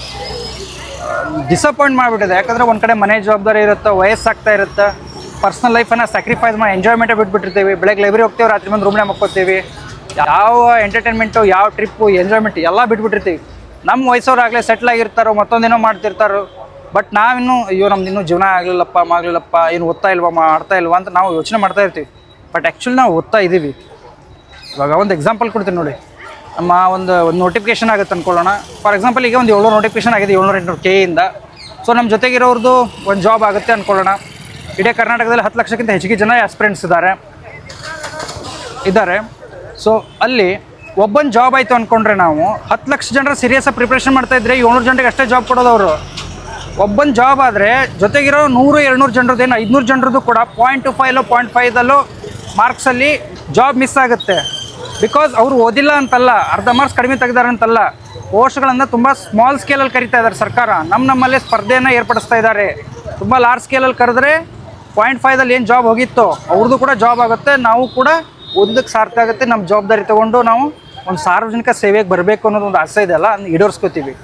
ಡಿಸಪಾಯಿಂಟ್ ಮಾಡಿಬಿಟ್ಟಿದೆ. ಯಾಕಂದರೆ ಒಂದು ಕಡೆ ಮನೆ ಜವಾಬ್ದಾರಿ ಇರುತ್ತೆ, ವಯಸ್ಸಾಗ್ತಾ ಇರುತ್ತೆ, ಪರ್ಸ್ನಲ್ ಲೈಫನ್ನು ಸ್ಯಾಕ್ರಿಫೈಸ್ ಮಾಡಿ ಎಂಜಾಯ್ಮೆಂಟೇ ಬಿಟ್ಬಿಟ್ಟಿರ್ತೀವಿ. ಬೆಳಗ್ಗೆ ಲೈಬ್ರರಿ ಹೋಗ್ತೀವಿ, ರಾತ್ರಿ ಬಂದು ರೂಮ್ನೇ ಮಕ್ಕೋತೀವಿ. ಯಾವ ಎಂಟರ್ಟೈನ್ಮೆಂಟು, ಯಾವ ಟ್ರಿಪ್ಪು, ಎಂಜಾಯ್ಮೆಂಟ್ ಎಲ್ಲ ಬಿಟ್ಬಿಟ್ಟಿರ್ತೀವಿ. ನಮ್ಮ ವಯಸ್ಸವ್ರಾಗಲೇ ಸೆಟ್ಲ್ ಆಗಿರ್ತಾರೋ, ಮತ್ತೊಂದೇನೋ ಮಾಡ್ತಿರ್ತಾರೋ. ಬಟ್ ನಾವಿನ್ನೂ ನಮ್ದು ಇನ್ನೂ ಜೀವನ ಆಗಲಿಲ್ಲಪ್ಪ, ಏನು ಓದ್ತಾ ಇಲ್ವಾ, ಮಾಡ್ತಾ ಇಲ್ವಾ ಅಂತ ನಾವು ಯೋಚನೆ ಮಾಡ್ತಾ ಇರ್ತೀವಿ. ಬಟ್ ಆ್ಯಕ್ಚುಲಿ ನಾವು ಓದ್ತಾ ಇದ್ದೀವಿ. ಇವಾಗ ಒಂದು ಎಕ್ಸಾಂಪಲ್ ಕೊಡ್ತೀನಿ ನೋಡಿ. ನಮ್ಮ ಒಂದು ನೋಟಿಫಿಕೇಷನ್ ಆಗುತ್ತೆ ಅಂದ್ಕೊಳ್ಳೋಣ. ಫಾರ್ ಎಕ್ಸಾಂಪಲ್ ಈಗ ಒಂದು 700 ನೋಟಿಫಿಕೇಷನ್ ಆಗಿದೆ 700-800 ಕೆಯಿಂದ. ಸೊ ನಮ್ಮ ಜೊತೆಗಿರೋರ್ದು ಒಂದು ಜಾಬ್ ಆಗುತ್ತೆ ಅಂದ್ಕೊಳ್ಳೋಣ. ಇಡೀ ಕರ್ನಾಟಕದಲ್ಲಿ 10 ಲಕ್ಷಕ್ಕಿಂತ ಹೆಚ್ಚಿಗೆ ಜನ ಆಸ್ಪಿರೆಂಟ್ಸ್ ಇದ್ದಾರೆ. ಸೊ ಅಲ್ಲಿ ಒಬ್ಬನ ಜಾಬ್ ಆಯಿತು ಅಂದ್ಕೊಂಡ್ರೆ ನಾವು 10 ಲಕ್ಷ ಜನರ ಸೀರಿಯಸ್ಸಾಗಿ ಪ್ರಿಪ್ರೇಷನ್ ಮಾಡ್ತಾಯಿದ್ರೆ 700 ಜನರಿಗೆ ಅಷ್ಟೇ ಜಾಬ್ ಕೊಡೋದವರು. ಒಬ್ಬನ ಜಾಬ್ ಆದರೆ ಜೊತೆಗಿರೋ 100-200 ಜನರದ್ದು, ಏನು 500 ಜನರದ್ದು ಕೂಡ 0.25 0.5 ಮಾರ್ಕ್ಸಲ್ಲಿ ಜಾಬ್ ಮಿಸ್ ಆಗುತ್ತೆ. ಬಿಕಾಸ್ ಅವರು ಓದಿಲ್ಲ ಅಂತಲ್ಲ, ಅರ್ಧ ಮಾರ್ಕ್ಸ್ ಕಡಿಮೆ ತೆಗೆದಾರೆ ಅಂತಲ್ಲ, ಪೋಸ್ಟ್ಗಳನ್ನು ತುಂಬ ಸ್ಮಾಲ್ ಸ್ಕೇಲಲ್ಲಿ ಕರಿತಾ ಇದ್ದಾರೆ ಸರ್ಕಾರ. ನಮ್ಮಲ್ಲೇ ಸ್ಪರ್ಧೆಯನ್ನು ಏರ್ಪಡಿಸ್ತಾ ಇದ್ದಾರೆ. ತುಂಬ ಲಾರ್ಜ್ ಸ್ಕೇಲಲ್ಲಿ ಕರೆದ್ರೆ 0.5 ಏನು ಜಾಬ್ ಹೋಗಿತ್ತು ಅವ್ರದ್ದು ಕೂಡ ಜಾಬ್ ಆಗುತ್ತೆ. ನಾವು ಕೂಡ ಓದೋದಕ್ಕೆ ಸಾರ್ಥ ಆಗುತ್ತೆ. ನಮ್ಮ ಜವಾಬ್ದಾರಿ ತೊಗೊಂಡು ನಾವು ಒಂದು ಸಾರ್ವಜನಿಕ ಸೇವೆಗೆ ಬರಬೇಕು ಅನ್ನೋದು ಒಂದು ಆಸೆ ಇದೆಯಲ್ಲ, ಅದನ್ನು ಈಡೇರಿಸ್ಕೋತೀವಿ.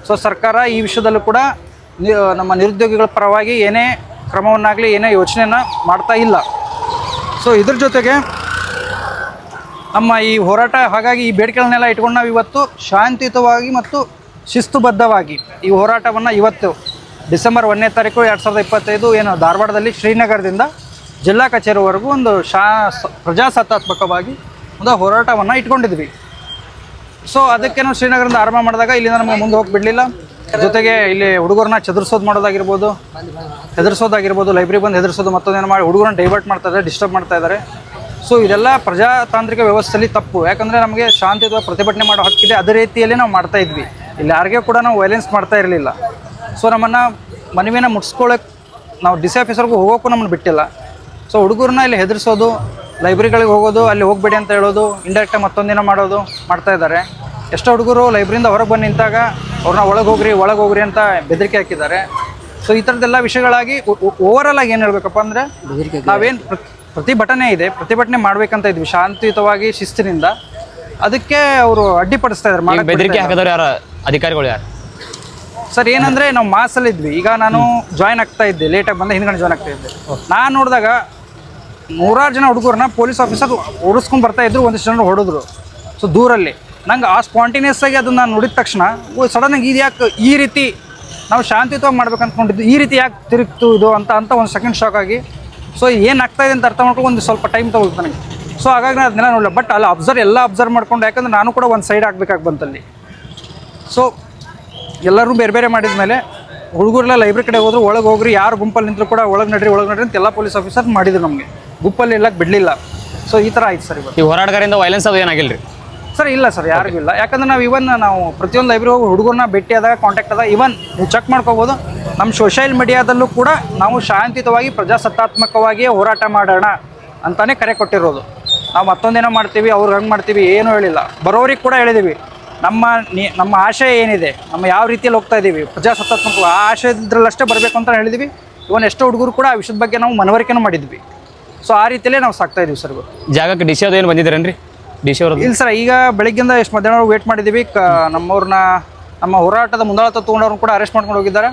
ಸೊ ಸರ್ಕಾರ ಈ ವಿಷಯದಲ್ಲೂ ಕೂಡ ನಮ್ಮ ನಿರುದ್ಯೋಗಿಗಳ ಪರವಾಗಿ ಏನೇ ಕ್ರಮವನ್ನಾಗಲಿ ಏನೇ ಯೋಚನೆಯನ್ನು ಮಾಡ್ತಾ ಇಲ್ಲ. ಸೊ ಇದ್ರ ಜೊತೆಗೆ ನಮ್ಮ ಈ ಹೋರಾಟ, ಹಾಗಾಗಿ ಈ ಬೇಡಿಕೆಗಳನ್ನೆಲ್ಲ ಇಟ್ಕೊಂಡು ನಾವು ಇವತ್ತು ಶಾಂತಿಯುತವಾಗಿ ಮತ್ತು ಶಿಸ್ತುಬದ್ಧವಾಗಿ ಈ ಹೋರಾಟವನ್ನು ಇವತ್ತು ಡಿಸೆಂಬರ್ 1ನೇ ತಾರೀಕು 2025 ಏನು ಧಾರವಾಡದಲ್ಲಿ ಶ್ರೀನಗರದಿಂದ ಜಿಲ್ಲಾ ಕಚೇರಿವರೆಗೂ ಒಂದು ಪ್ರಜಾಸತ್ತಾತ್ಮಕವಾಗಿ ಒಂದು ಹೋರಾಟವನ್ನು ಇಟ್ಕೊಂಡಿದ್ವಿ. ಸೊ ಅದಕ್ಕೆ ನಾವು ಶ್ರೀನಗರದಿಂದ ಆರಂಭ ಮಾಡಿದಾಗ ಇಲ್ಲಿಂದ ನಮಗೆ ಮುಂದೆ ಹೋಗಿ ಬಿಡಲಿಲ್ಲ. ಜೊತೆಗೆ ಇಲ್ಲಿ ಹುಡುಗರನ್ನ ಹೆದರ್ಸೋದಾಗಿರ್ಬೋದು, ಲೈಬ್ರರಿ ಬಂದು ಹೆದರ್ಸೋದು, ಮತ್ತೊಂದೇನು ಮಾಡಿ ಹುಡುಗರನ್ನ ಡೈವರ್ಟ್ ಮಾಡ್ತಾ ಇದ್ದಾರೆ, ಡಿಸ್ಟರ್ಬ್ ಮಾಡ್ತಾ ಇದ್ದಾರೆ. ಸೊ ಇದೆಲ್ಲ ಪ್ರಜಾತಾಂತ್ರಿಕ ವ್ಯವಸ್ಥೆಯಲ್ಲಿ ತಪ್ಪು. ಯಾಕಂದರೆ ನಮಗೆ ಶಾಂತಿಯುತ ಪ್ರತಿಭಟನೆ ಮಾಡೋ ಹಕ್ಕಿದೆ. ಅದೇ ರೀತಿಯಲ್ಲಿ ನಾವು ಮಾಡ್ತಾ ಇದ್ವಿ. ಇಲ್ಲಿ ಯಾರಿಗೂ ಕೂಡ ನಾವು ವೈಲೆನ್ಸ್ ಮಾಡ್ತಾ ಇರಲಿಲ್ಲ. ಸೊ ನಮ್ಮನ್ನು ಮನವಿಯನ್ನು ಮುಟ್ಸ್ಕೊಳ್ಳೋಕೆ ನಾವು ಡಿ ಸಿ ಆಫೀಸರ್ಗೂ ಹೋಗೋಕ್ಕೂ ನಮ್ಮನ್ನು ಬಿಟ್ಟಿಲ್ಲ. ಸೊ ಹುಡುಗರನ್ನ ಇಲ್ಲಿ ಹೆದರ್ಸೋದು, ಲೈಬ್ರರಿಗಳಿಗೆ ಹೋಗೋದು, ಅಲ್ಲಿ ಹೋಗಬೇಡಿ ಅಂತ ಹೇಳೋದು, ಇಂಡೈರೆಕ್ಟಾಗಿ ಮತ್ತೊಂದಿನ ಮಾಡ್ತಾ ಇದ್ದಾರೆ. ಎಷ್ಟೋ ಹುಡುಗರು ಲೈಬ್ರರಿಯಿಂದ ಹೊರಗೆ ಬಂದು ನಿಂತಾಗ ಅವ್ರನ್ನ ಒಳಗೆ ಹೋಗ್ರಿ ಅಂತ ಬೆದರಿಕೆ ಹಾಕಿದ್ದಾರೆ. ಸೊ ಈ ಥರದ್ದೆಲ್ಲ ವಿಷಯಗಳಾಗಿ ಓವರಾಲ್ ಆಗಿ ಏನು ಹೇಳಬೇಕಪ್ಪ ಅಂದರೆ, ನಾವೇನು ಪ್ರತಿಭಟನೆ ಇದೆ, ಪ್ರತಿಭಟನೆ ಮಾಡ್ಬೇಕಂತ ಇದ್ವಿ ಶಾಂತಿಯುತವಾಗಿ ಶಿಸ್ತಿನಿಂದ. ಅದಕ್ಕೆ ಅವರು ಅಡ್ಡಿಪಡಿಸ್ತಾ ಇದ್ದಾರೆ. ಬೆದರಿಕೆ ಹಾಕಿದವರು ಯಾರು? ಅಧಿಕಾರಿಗಳು ಯಾರು ಸರ್? ಏನಂದರೆ ನಾವು ಮಾಸಲ್ಲಿ ಇದ್ವಿ. ಈಗ ನಾನು ಜಾಯ್ನ್ ಆಗ್ತಾ ಇದ್ದೆ, ಲೇಟಾಗಿ ಬಂದ ಹಿಂದ್ಗಡೆ ಜಾಯ್ನ್ ಆಗ್ತಾ ಇದ್ದೆ. ನಾನು ನೋಡಿದಾಗ 100 ಜನ ಹುಡುಗರನ್ನ ಪೊಲೀಸ್ ಆಫೀಸರ್ ಓಡಿಸ್ಕೊಂಡು ಬರ್ತಾಯಿದ್ರು. ಒಂದಿಷ್ಟು ಜನರು ಹೊಡೆದ್ರು. ಸೊ ದೂರಲ್ಲಿ ನಂಗೆ ಆ ಸ್ಪಾಂಟೇನಿಯಸ್ ಆಗಿ ಅದನ್ನು ನಾನು ನೋಡಿದ ತಕ್ಷಣ ಸಡನ್ನಾಗಿ ಇದು ಯಾಕೆ ಈ ರೀತಿ ನಾವು ಶಾಂತಿಯುತವಾಗಿ ಮಾಡ್ಬೇಕು ಅಂದ್ಕೊಂಡಿದ್ದು, ಈ ರೀತಿ ಯಾಕೆ ತಿರುಗ್ತು ಇದು ಅಂತ ಒಂದು ಸೆಕೆಂಡ್ ಶಾಕ್ ಆಗಿ, ಸೊ ಏನಾಗ್ತಾ ಇದೆ ಅಂತ ಅರ್ಥ ಮಾಡ್ಕೊಂಡು ಒಂದು ಸ್ವಲ್ಪ ಟೈಮ್ ತೊಗೊಳ್ತು ನನಗೆ. ಸೊ ಹಾಗಾಗಿ ನಾನು ಅದನ್ನೆಲ್ಲ ನೋಡಲ್ಲ. ಬಟ್ ಅಲ್ಲಿ ಅಬ್ಸರ್ವ್ ಮಾಡ್ಕೊಂಡು, ಯಾಕಂದ್ರೆ ನಾನು ಕೂಡ ಒಂದು ಸೈಡ್ ಆಗಬೇಕಾಗಿ ಬಂತಲ್ಲಿ. ಸೊ ಎಲ್ಲರೂ ಬೇರೆ ಬೇರೆ ಮಾಡಿದ ಮೇಲೆ ಹುಡುಗರೆಲ್ಲ ಲೈಬ್ರರಿ ಕಡೆ ಹೋದ್ರು, ಒಳಗೆ ಹೋಗ್ರಿ, ಯಾರು ಗುಂಪಲ್ಲಿ ನಿಂತರೂ ಕೂಡ ಒಳಗೆ ನಡ್ರಿ ಅಂತ ಎಲ್ಲ ಪೊಲೀಸ್ ಆಫೀಸರ್ ಮಾಡಿದ್ರು. ನಮಗೆ ಗುಂಪಲ್ಲಿ ಎಲ್ಲಕ್ಕೆ ಬಿಡಲಿಲ್ಲ. ಸೊ ಈ ಥರ ಆಯ್ತು ಸರ್ ಇವತ್ತು. ಈ ಹೋರಾಟಗಾರರಿಂದ ವೈಲೆನ್ಸ್ ಅದು ಏನಾಗಿಲ್ಲ ರೀ? ಸರ್ ಇಲ್ಲ ಸರ್, ಯಾರಿಗೂ ಇಲ್ಲ. ಯಾಕಂದ್ರೆ ನಾವು ಪ್ರತಿಯೊಂದು ಲೈಬ್ರರಿ ಹೋಗಿ ಹುಡುಗರನ್ನ ಭೇಟಿ ಆದಾಗ ಕಾಂಟ್ಯಾಕ್ಟ್ ಅದ. ಇವನ್ ನೀವು ಚೆಕ್ ಮಾಡ್ಕೋಬೋದು, ನಮ್ಮ ಸೋಷಿಯಲ್ ಮೀಡಿಯಾದಲ್ಲೂ ಕೂಡ ನಾವು ಶಾಂತಿಯುತವಾಗಿ ಪ್ರಜಾಸತ್ತಾತ್ಮಕವಾಗಿ ಹೋರಾಟ ಮಾಡೋಣ ಅಂತಾನೆ ಕರೆ ಕೊಟ್ಟಿರೋದು. ನಾವು ಮತ್ತೊಂದೇನೋ ಮಾಡ್ತೀವಿ, ಅವ್ರು ಹಂಗೆ ಮಾಡ್ತೀವಿ ಏನೂ ಹೇಳಿಲ್ಲ. ಬರೋರಿಗೆ ಕೂಡ ಹೇಳಿದ್ದೀವಿ ನಮ್ಮ ಆಶಯ ಏನಿದೆ, ನಮ್ಮ ಯಾವ ರೀತಿಯಲ್ಲಿ ಹೋಗ್ತಾ ಇದ್ದೀವಿ ಪ್ರಜಾಸತ್ತಾತ್ಮಕ ಆ ಆಶಯದ್ರಲ್ಲಷ್ಟೇ ಬರಬೇಕು ಅಂತ ಹೇಳಿದ್ವಿ. ಇವನ್ ಎಷ್ಟೋ ಹುಡುಗರು ಕೂಡ ಆ ವಿಷಯದ ಬಗ್ಗೆ ನಾವು ಮನವರಿಕೆನೂ ಮಾಡಿದ್ವಿ. ಸೊ ಆ ರೀತಿಯಲ್ಲೇ ನಾವು ಸಾಕ್ತಾ ಇದೀವಿ ಸರ್. ಜಾಗಕ್ಕೆ ಡಿ ಸಿ ಅದು ಏನು ಬಂದಿದ್ದೀರೇನ್ರಿ? ಡಿ ಸಿ ಅವರು ಇಲ್ಲ ಸರ್, ಈಗ ಬೆಳಗ್ಗಿಂದ ಎಷ್ಟು ಮಧ್ಯಾಹ್ನ ವೇಟ್ ಮಾಡಿದ್ದೀವಿ. ನಮ್ಮ ಹೋರಾಟದ ಮುಂದಾಳತ್ವ ತೊಗೊಂಡವ್ರನ್ನ ಕೂಡ ಅರೆಸ್ಟ್ ಮಾಡ್ಕೊಂಡು ಹೋಗಿದ್ದಾರೆ.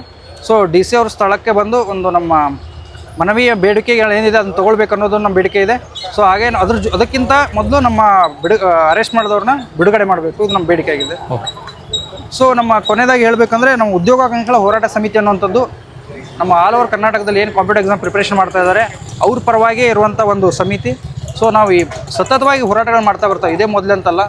ಸೊ ಡಿ ಸಿ ಅವ್ರ ಸ್ಥಳಕ್ಕೆ ಬಂದು ಒಂದು ನಮ್ಮ ಮನವಿಯ ಬೇಡಿಕೆಗಳು ಏನಿದೆ ಅದನ್ನು ತೊಗೊಳ್ಬೇಕು ಅನ್ನೋದು ನಮ್ಮ ಬೇಡಿಕೆ ಇದೆ. ಸೊ ಹಾಗೆ ಅದಕ್ಕಿಂತ ಮೊದಲು ನಮ್ಮ ಅರೆಸ್ಟ್ ಮಾಡಿದವ್ರನ್ನ ಬಿಡುಗಡೆ ಮಾಡಬೇಕು, ಇದು ನಮ್ಮ ಬೇಡಿಕೆ ಆಗಿದೆ. ಸೊ ನಮ್ಮ ಕೊನೆಯದಾಗಿ ಹೇಳಬೇಕಂದ್ರೆ ನಮ್ಮ ಉದ್ಯೋಗಾಕಾಂಕ್ಷಿಗಳ ಹೋರಾಟ ಸಮಿತಿ ಅನ್ನುವಂಥದ್ದು ನಮ್ಮ ಆಲ್ ಓವರ್ ಕರ್ನಾಟಕದಲ್ಲಿ ಏನು ಕಾಂಪಿಟೇಟಿವ್ ಎಕ್ಸಾಮ್ ಪ್ರಿಪ್ರೇಷನ್ ಮಾಡ್ತಾ ಇದ್ದಾರೆ ಅವ್ರ ಪರವಾಗಿ ಇರುವಂಥ ಒಂದು ಸಮಿತಿ. ಸೊ ನಾವು ಈ ಸತತವಾಗಿ ಹೋರಾಟಗಳು ಮಾಡ್ತಾ ಬರ್ತಾವೆ, ಇದೇ ಮೊದಲಂತಲ್ಲ.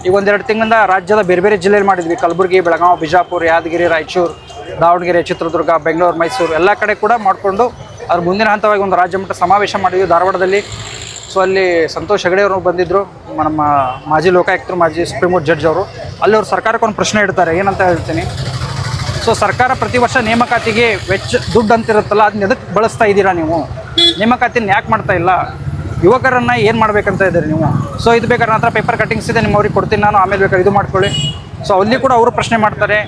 ಈಗ 1-2 ತಿಂಗಳಿಂದ ರಾಜ್ಯದ ಬೇರೆ ಬೇರೆ ಜಿಲ್ಲೆಯಲ್ಲಿ ಮಾಡಿದ್ವಿ. ಕಲಬುರಗಿ, ಬೆಳಗಾವಿ, ಬಿಜಾಪುರ, ಯಾದಗಿರಿ, ರಾಯಚೂರು, ದಾವಣಗೆರೆ, ಚಿತ್ರದುರ್ಗ, ಬೆಂಗಳೂರು, ಮೈಸೂರು ಎಲ್ಲ ಕಡೆ ಕೂಡ ಮಾಡಿಕೊಂಡು ಅದ್ರ ಮುಂದಿನ ಹಂತವಾಗಿ ಒಂದು ರಾಜ್ಯ ಮಟ್ಟ ಸಮಾವೇಶ ಮಾಡಿದ್ವಿ ಧಾರವಾಡದಲ್ಲಿ. ಸೊ ಅಲ್ಲಿ ಸಂತೋಷ್ ಹೆಗಡೆ ಅವರು ಬಂದಿದ್ದರು, ನಮ್ಮ ಮಾಜಿ ಲೋಕಾಯುಕ್ತರು, ಮಾಜಿ ಸುಪ್ರೀಂ ಕೋರ್ಟ್ ಜಡ್ಜ್ ಅವರು. ಅಲ್ಲಿ ಅವ್ರು ಸರ್ಕಾರಕ್ಕೆ ಒಂದು ಪ್ರಶ್ನೆ ಇಡ್ತಾರೆ, ಏನಂತ ಹೇಳ್ತೀನಿ. ಸೊ ಸರ್ಕಾರ ಪ್ರತಿ ವರ್ಷ ನೇಮಕಾತಿಗೆ ದುಡ್ಡು ಅಂತಿರುತ್ತಲ್ಲ, ಅದನ್ನ ಎದಕ್ಕೆ ಬಳಸ್ತಾ ಇದ್ದೀರಾ ನೀವು? ನೇಮಕಾತಿನ ಯಾಕೆ ಮಾಡ್ತಾ ಇಲ್ಲ? ಯುವಕರನ್ನು ಏನು ಮಾಡಬೇಕಂತ ಇದ್ದೀರಿ ನೀವು? ಸೊ ಇದು ಬೇಕಾದ್ರೆ ನನ್ನ ಹತ್ರ ಪೇಪರ್ ಕಟ್ಟಿಂಗ್ಸ್ ಇದೆ, ನಿಮ್ಮವ್ರಿಗೆ ಕೊಡ್ತೀನಿ ನಾನು, ಆಮೇಲೆ ಬೇಕಾದ್ರೆ ಇದು ಮಾಡ್ಕೊಳ್ಳಿ. ಸೊ ಅಲ್ಲಿ ಕೂಡ ಅವರು ಪ್ರಶ್ನೆ ಮಾಡ್ತಾರೆ.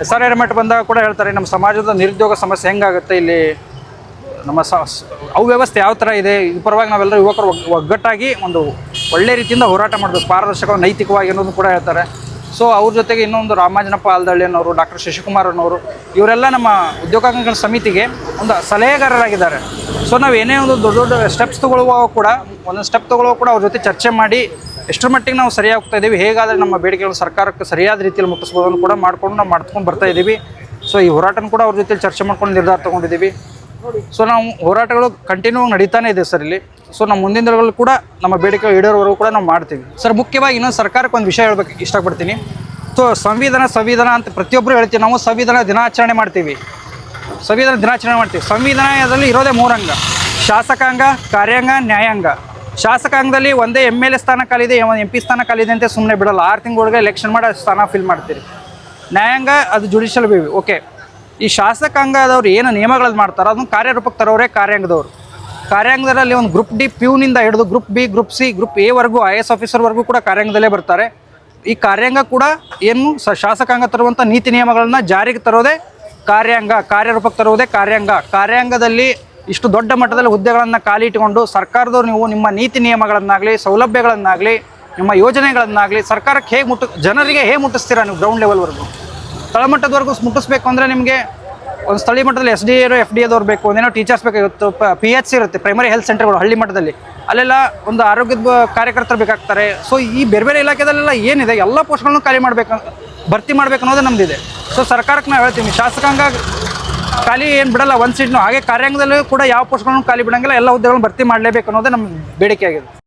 SRM ಬಂದಾಗ ಕೂಡ ಹೇಳ್ತಾರೆ, ನಮ್ಮ ಸಮಾಜದ ನಿರುದ್ಯೋಗ ಸಮಸ್ಯೆ ಹೆಂಗಾಗುತ್ತೆ, ಇಲ್ಲಿ ನಮ್ಮ ಅವ್ಯವಸ್ಥೆ ಯಾವ ಥರ ಇದೆ, ಈ ಪರವಾಗಿ ನಾವೆಲ್ಲರೂ ಯುವಕರು ಒಗ್ಗಟ್ಟಾಗಿ ಒಂದು ಒಳ್ಳೆ ರೀತಿಯಿಂದ ಹೋರಾಟ ಮಾಡಬೇಕು, ಪಾರದರ್ಶಕ ನೈತಿಕವಾಗಿ ಅನ್ನೋದು ಕೂಡ ಹೇಳ್ತಾರೆ. ಸೊ ಅವ್ರ ಜೊತೆಗೆ ಇನ್ನೊಂದು ರಾಮಾಂಜನಪ್ಪ ಆಲ್ದಳ್ಳಿ ಅನ್ನೋರು, ಡಾಕ್ಟರ್ ಶಶಿಕುಮಾರ್ ಅನ್ನೋರು, ಇವರೆಲ್ಲ ನಮ್ಮ ಉದ್ಯೋಗಾಕಾಂಕ್ಷಿಗಳ ಸಮಿತಿಗೆ ಒಂದು ಸಲಹೆಗಾರರಾಗಿದ್ದಾರೆ. ಸೊ ನಾವು ಏನೇ ಒಂದು ದೊಡ್ಡ ದೊಡ್ಡ ಸ್ಟೆಪ್ಸ್ ತೊಗೊಳ್ಳುವಾಗ ಕೂಡ ಒಂದೊಂದು ಸ್ಟೆಪ್ ತೊಗೊಳ್ಳುವಾಗ ಕೂಡ ಅವ್ರ ಜೊತೆ ಚರ್ಚೆ ಮಾಡಿ ಎಷ್ಟರ ಮಟ್ಟಿಗೆ ನಾವು ಸರಿಯಾಗಿ ಹೋಗ್ತಾ ಇದ್ದೀವಿ, ಹೇಗಾದರೆ ನಮ್ಮ ಬೇಡಿಕೆಗಳು ಸರ್ಕಾರಕ್ಕೆ ಸರಿಯಾದ ರೀತಿಯಲ್ಲಿ ಮುಟ್ಟಿಸ್ಬೋದು ಅಂತ ಕೂಡ ನಾವು ಮಾಡ್ಕೊಂಡು ಬರ್ತಾ ಇದ್ದೀವಿ. ಸೊ ಈ ಹೋರಾಟನ ಕೂಡ ಅವ್ರ ಜೊತೆ ಚರ್ಚೆ ಮಾಡ್ಕೊಂಡು ನಿರ್ಧಾರ ತೊಗೊಂಡಿದ್ದೀವಿ. ಸೊ ನಾವು ಹೋರಾಟಗಳು ಕಂಟಿನ್ಯೂ ನಡೀತಾನೆ ಇದೆ ಸರ್ ಇಲ್ಲಿ. ಸೊ ನಮ್ಮ ಮುಂದಿನ ದಿನಗಳು ಕೂಡ ನಮ್ಮ ಬೇಡಿಕೆ ಈಡೇರೋವರೆಗೂ ಕೂಡ ನಾವು ಮಾಡ್ತೀವಿ ಸರ್. ಮುಖ್ಯವಾಗಿ ಇನ್ನೊಂದು ಸರ್ಕಾರಕ್ಕೆ ಒಂದು ವಿಷಯ ಹೇಳ್ಬೇಕು ಇಷ್ಟಪಡ್ತೀನಿ. ಸೊ ಸಂವಿಧಾನ ಅಂತ ಪ್ರತಿಯೊಬ್ಬರು ಹೇಳ್ತೀವಿ, ನಾವು ಸಂವಿಧಾನ ದಿನಾಚರಣೆ ಮಾಡ್ತೀವಿ. ಸಂವಿಧಾನದಲ್ಲಿ ಇರೋದೇ 3 ಅಂಗ: ಶಾಸಕಾಂಗ, ಕಾರ್ಯಾಂಗ, ನ್ಯಾಯಾಂಗ. ಶಾಸಕಾಂಗದಲ್ಲಿ ಒಂದೇ MLA ಸ್ಥಾನ ಖಾಲಿದೆ, MP ಸ್ಥಾನ ಖಾಲಿದೆ ಅಂತ ಸುಮ್ಮನೆ ಬಿಡಲ್ಲ. 6 ತಿಂಗಳೊಳಗೆ ಎಲೆಕ್ಷನ್ ಮಾಡಿ ಸ್ಥಾನ ಫಿಲ್ ಮಾಡ್ತೀರಿ. ನ್ಯಾಯಾಂಗ ಅದು ಜುಡಿಷಿಯಲ್ ಬೇವಿ, ಓಕೆ. ಈ ಶಾಸಕಾಂಗದವ್ರು ಏನು ನಿಯಮಗಳು ಮಾಡ್ತಾರೋ ಅದನ್ನು ಕಾರ್ಯರೂಪಕ್ಕೆ ತರೋರೇ ಕಾರ್ಯಾಂಗದವರು. ಕಾರ್ಯಾಂಗದಲ್ಲಿ ಒಂದು ಗ್ರೂಪ್ ಡಿ ಪ್ಯೂನಿಂದ ಹಿಡಿದು group B, group C, group A ವರೆಗೂ IAS ಆಫೀಸರ್ವರೆಗೂ ಕೂಡ ಕಾರ್ಯಾಂಗದಲ್ಲೇ ಬರ್ತಾರೆ. ಈ ಕಾರ್ಯಾಂಗ ಕೂಡ ಏನು ಶಾಸಕಾಂಗ ತರುವಂಥ ನೀತಿ ನಿಯಮಗಳನ್ನು ಜಾರಿಗೆ ತರೋದೇ ಕಾರ್ಯಾಂಗ, ಕಾರ್ಯರೂಪಕ್ಕೆ ತರುವುದೇ ಕಾರ್ಯಾಂಗ. ಕಾರ್ಯಾಂಗದಲ್ಲಿ ಇಷ್ಟು ದೊಡ್ಡ ಮಟ್ಟದಲ್ಲಿ ಹುದ್ದೆಗಳನ್ನು ಖಾಲಿ ಇಟ್ಟುಕೊಂಡು ಸರ್ಕಾರದವ್ರು ನೀವು ನಿಮ್ಮ ನೀತಿ ನಿಯಮಗಳನ್ನಾಗಲಿ, ಸೌಲಭ್ಯಗಳನ್ನಾಗಲಿ, ನಿಮ್ಮ ಯೋಜನೆಗಳನ್ನಾಗಲಿ ಸರ್ಕಾರಕ್ಕೆ ಜನರಿಗೆ ಹೇಗೆ ಮುಟ್ಟಿಸ್ತೀರಾ ನೀವು? ಗ್ರೌಂಡ್ ಲೆವೆಲ್ವರೆಗೂ, ತಳಮಟ್ಟದವರೆಗೂ ಮುಟ್ಟಿಸ್ಬೇಕು ಅಂದರೆ ನಿಮಗೆ ಒಂದು ಸ್ಥಳೀಯ ಮಟ್ಟದಲ್ಲಿ SDA FDAದವ್ರು ಬೇಕು, ಒಂದೇನೋ ಟೀಚರ್ಸ್ ಬೇಕಾಗಿತ್ತು, PHC ಇರುತ್ತೆ, ಪ್ರೈಮರಿ ಹೆಲ್ತ್ ಸೆಂಟರ್ಗಳು ಹಳ್ಳಿ ಮಟ್ಟದಲ್ಲಿ, ಅಲ್ಲೆಲ್ಲ ಒಂದು ಆರೋಗ್ಯದ ಕಾರ್ಯಕರ್ತರು ಬೇಕಾಗ್ತಾರೆ. ಸೊ ಈ ಬೇರೆ ಬೇರೆ ಇಲಾಖೆದಲ್ಲೆಲ್ಲ ಏನಿದೆ ಎಲ್ಲ ಪೋಸ್ಟ್ಗಳನ್ನು ಖಾಲಿ ಭರ್ತಿ ಮಾಡಬೇಕು ಅನ್ನೋದೇ ನಮ್ಮದಿದೆ. ಸೊ ಸರ್ಕಾರಕ್ಕೆ ನಾವು ಹೇಳ್ತೀವಿ, ಶಾಸಕಾಂಗ ಖಾಲಿ ಏನು ಬಿಡಲ್ಲ ಒಂದು ಸೀಟ್ನು, ಹಾಗೆ ಕಾರ್ಯಾಂಗದಲ್ಲೂ ಕೂಡ ಯಾವ ಪೋಸ್ಟ್ಗಳನ್ನು ಖಾಲಿ ಬಿಡೋಂಗಿಲ್ಲ, ಎಲ್ಲ ಹುದ್ದೆಗಳನ್ನು ಭರ್ತಿ ಮಾಡಲೇಬೇಕು ಅನ್ನೋದೇ ನಮ್ಮ ಬೇಡಿಕೆ ಆಗಿದೆ.